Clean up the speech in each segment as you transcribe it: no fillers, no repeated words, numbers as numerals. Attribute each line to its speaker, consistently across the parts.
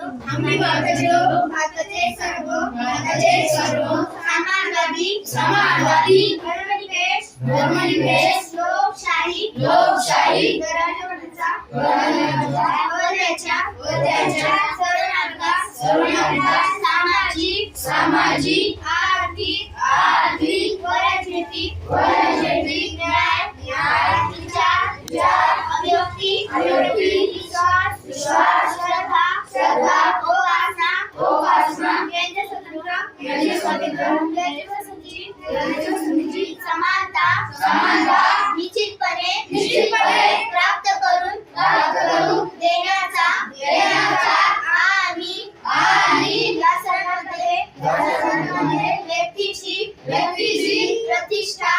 Speaker 1: आम्ही भारताचे सर्व समाजवादी धर्मनिरपेक्ष लोकशाही व सर्व सामाजिक आर्थिक व राजनैतिक न्याय अभिव्यक्ती विश्वास श्रद्धा उपासना यांच्या स्वतंत्र समानता निश्चितपणे प्राप्त करून देण्याचा आणि या सर्वांमध्ये व्यक्तीची प्रतिष्ठा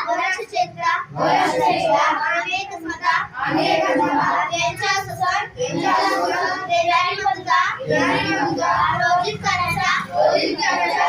Speaker 1: वराच्या क्षेत्रात यांच्या आरोग्य करण्याचा